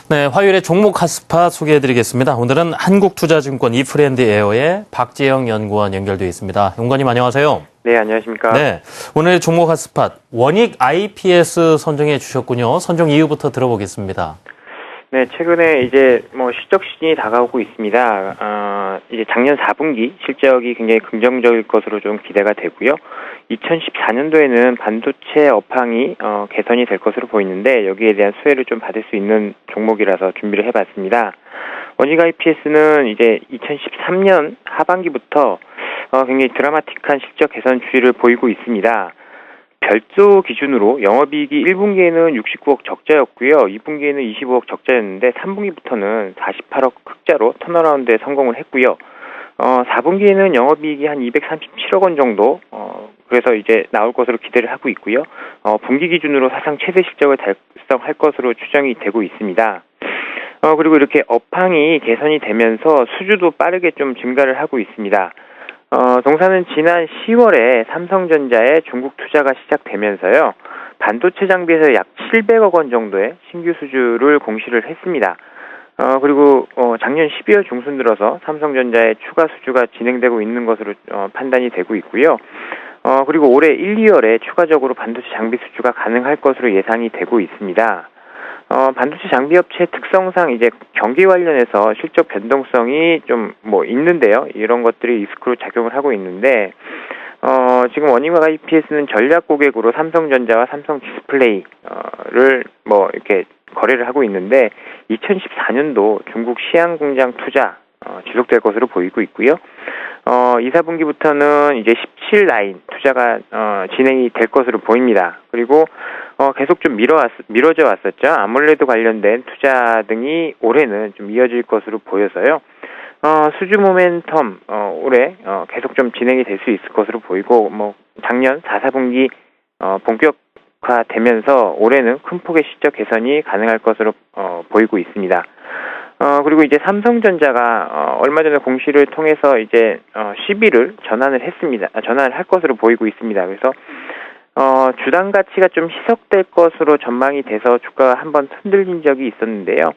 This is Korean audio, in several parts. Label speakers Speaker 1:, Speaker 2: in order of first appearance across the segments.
Speaker 1: 네, 화요일에 종목 핫스팟 소개해드리겠습니다. 오늘은 한국투자증권 이프렌드에어의 박재영 연구원 연결되어 있습니다. 연구원님 안녕하세요.
Speaker 2: 네, 안녕하십니까.
Speaker 1: 네, 오늘 종목 핫스팟 원익 IPS 선정해 주셨군요. 선정 이유부터 들어보겠습니다.
Speaker 2: 네, 최근에 이제 실적 시즌이 다가오고 있습니다. 이제 작년 4분기 실적이 굉장히 긍정적일 것으로 좀 기대가 되고요. 2014년도에는 반도체 업황이 개선이 될 것으로 보이는데 여기에 대한 수혜를 좀 받을 수 있는 종목이라서 준비를 해봤습니다. 원익 IPS는 이제 2013년 하반기부터 굉장히 드라마틱한 실적 개선 추이를 보이고 있습니다. 별도 기준으로 영업이익이 1분기에는 69억 적자였고요. 2분기에는 25억 적자였는데 3분기부터는 48억 흑자로 턴어라운드에 성공을 했고요. 4분기에는 영업이익이 한 237억 원 정도 그래서 이제 나올 것으로 기대를 하고 있고요. 분기 기준으로 사상 최대 실적을 달성할 것으로 추정이 되고 있습니다. 그리고 이렇게 업황이 개선이 되면서 수주도 빠르게 좀 증가를 하고 있습니다. 동사는 지난 10월에 삼성전자의 중국 투자가 시작되면서요. 반도체 장비에서 약 700억 원 정도의 신규 수주를 공시를 했습니다. 그리고 작년 12월 중순 들어서 삼성전자의 추가 수주가 진행되고 있는 것으로 판단이 되고 있고요. 그리고 올해 1, 2월에 추가적으로 반도체 장비 수주가 가능할 것으로 예상이 되고 있습니다. 반도체 장비 업체의 특성상 이제 경기 관련해서 실적 변동성이 좀 있는데요. 이런 것들이 리스크로 작용을 하고 있는데, 지금 원익 IPS는 전략 고객으로 삼성전자와 삼성 디스플레이를 이렇게 거래를 하고 있는데, 2014년도 중국 시안 공장 투자, 지속될 것으로 보이고 있고요. 2, 4분기부터는 이제 17라인 투자가 진행이 될 것으로 보입니다. 그리고 계속 좀 미뤄져 왔었죠. 아몰레드 관련된 투자 등이 올해는 좀 이어질 것으로 보여서요. 수주 모멘텀 올해 계속 좀 진행이 될 수 있을 것으로 보이고 작년 4, 4분기 본격화되면서 올해는 큰 폭의 실적 개선이 가능할 것으로 보이고 있습니다. 그리고 이제 삼성전자가 얼마 전에 공시를 통해서 이제 시비를 전환을 했습니다. 전환을 할 것으로 보이고 있습니다. 그래서 주당 가치가 좀 희석될 것으로 전망이 돼서 주가가 한번 흔들린 적이 있었는데요.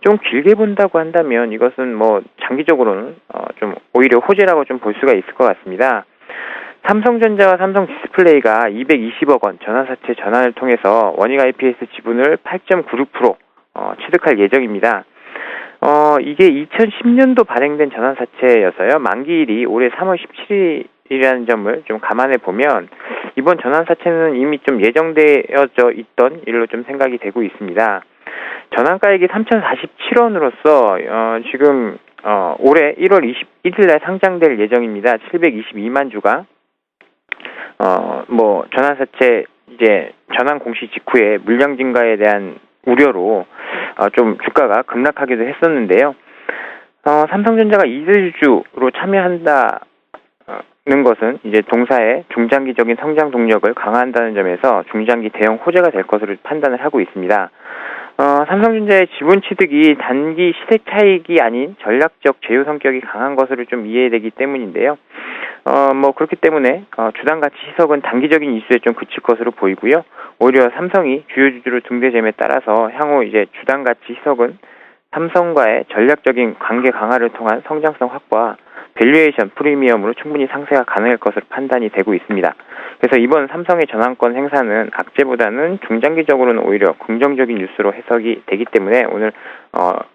Speaker 2: 좀 길게 본다고 한다면 이것은 장기적으로는 좀 오히려 호재라고 좀 볼 수가 있을 것 같습니다. 삼성전자와 삼성 디스플레이가 220억 원 전환사채 전환을 통해서 원익 IPS 지분을 8.96% 취득할 예정입니다. 이게 2010년도 발행된 전환사채여서요. 만기일이 올해 3월 17일이라는 점을 좀 감안해 보면 이번 전환사채는 이미 좀 예정되어져 있던 일로 좀 생각이 되고 있습니다. 전환가액이 3,047원으로서 지금 올해 1월 21일 날 상장될 예정입니다. 722만 주가 전환사채 이제 전환 공시 직후에 물량 증가에 대한 우려로 좀 주가가 급락하기도 했었는데요. 삼성전자가 이대주주로 참여한다는 것은 이제 동사의 중장기적인 성장 동력을 강화한다는 점에서 중장기 대형 호재가 될 것으로 판단을 하고 있습니다. 삼성전자의 지분 취득이 단기 시세 차익이 아닌 전략적 제휴 성격이 강한 것으로 좀 이해되기 때문인데요. 그렇기 때문에 주당 가치 희석은 단기적인 이슈에 좀 그칠 것으로 보이고요. 오히려 삼성이 주요 주주로 등재됨에 따라서 향후 이제 주당 가치 희석은 삼성과의 전략적인 관계 강화를 통한 성장성 확보와 밸류에이션 프리미엄으로 충분히 상쇄가 가능할 것으로 판단이 되고 있습니다. 그래서 이번 삼성의 전환권 행사는 악재보다는 중장기적으로는 오히려 긍정적인 뉴스로 해석이 되기 때문에 오늘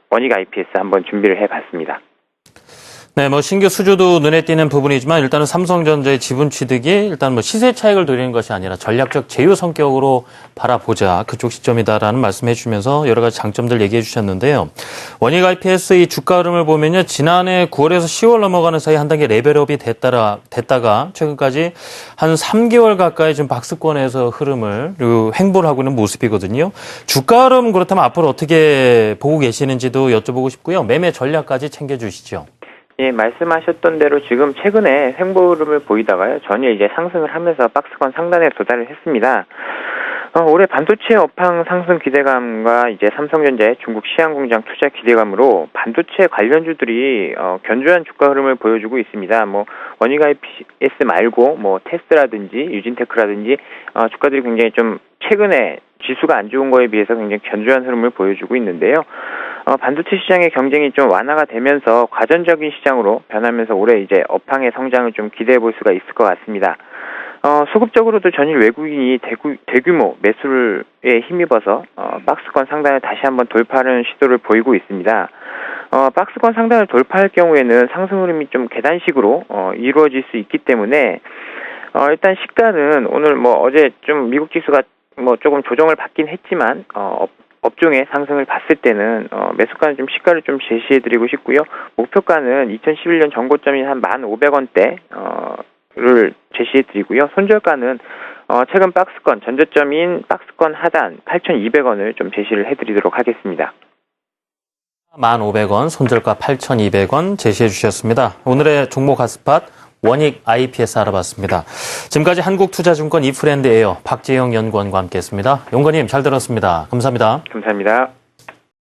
Speaker 2: 원익 IPS 한번 준비를 해봤습니다.
Speaker 1: 네, 신규 수주도 눈에 띄는 부분이지만 일단은 삼성전자의 지분 취득이 일단 시세 차익을 노리는 것이 아니라 전략적 제휴 성격으로 바라보자. 그쪽 시점이다라는 말씀해 주시면서 여러 가지 장점들 얘기해 주셨는데요. 원익 IPS의 주가 흐름을 보면요. 지난해 9월에서 10월 넘어가는 사이 한 단계 레벨업이 됐다가 최근까지 한 3개월 가까이 지금 박스권에서 흐름을 횡보를 하고 있는 모습이거든요. 주가 흐름 그렇다면 앞으로 어떻게 보고 계시는지도 여쭤보고 싶고요. 매매 전략까지 챙겨 주시죠.
Speaker 2: 예, 말씀하셨던 대로 지금 최근에 횡보 흐름을 보이다가요. 전혀 이제 상승을 하면서 박스권 상단에 도달을 했습니다. 올해 반도체 업황 상승 기대감과 이제 삼성전자의 중국 시안 공장 투자 기대감으로 반도체 관련주들이 견조한 주가 흐름을 보여주고 있습니다. 원익 IPS 말고 테스라든지 유진테크라든지 주가들이 굉장히 좀 최근에 지수가 안 좋은 거에 비해서 굉장히 견조한 흐름을 보여주고 있는데요. 반도체 시장의 경쟁이 좀 완화가 되면서 과전적인 시장으로 변하면서 올해 이제 업황의 성장을 좀 기대해 볼 수가 있을 것 같습니다. 소급적으로도 전일 외국인이 대규모 매수에 힘입어서 박스권 상단을 다시 한번 돌파하는 시도를 보이고 있습니다. 박스권 상단을 돌파할 경우에는 상승 흐름이 좀 계단식으로 이루어질 수 있기 때문에 일단 시가는 오늘 어제 좀 미국 지수가 조금 조정을 받긴 했지만 업종의 상승을 봤을 때는 매수가는 좀 시가를 좀 제시해드리고 싶고요. 목표가는 2011년 전고점이 한 1,500원대를 제시해드리고요. 손절가는 최근 박스권 전저점인 박스권 하단 8,200원을 좀 제시를 해드리도록 하겠습니다.
Speaker 1: 1,500원, 손절가 8,200원 제시해 주셨습니다. 오늘의 종목 핫스팟 원익 IPS 알아봤습니다. 지금까지 한국투자증권 이프랜드 에어 박재영 연구원과 함께했습니다. 연구원님 잘 들었습니다. 감사합니다.
Speaker 2: 감사합니다.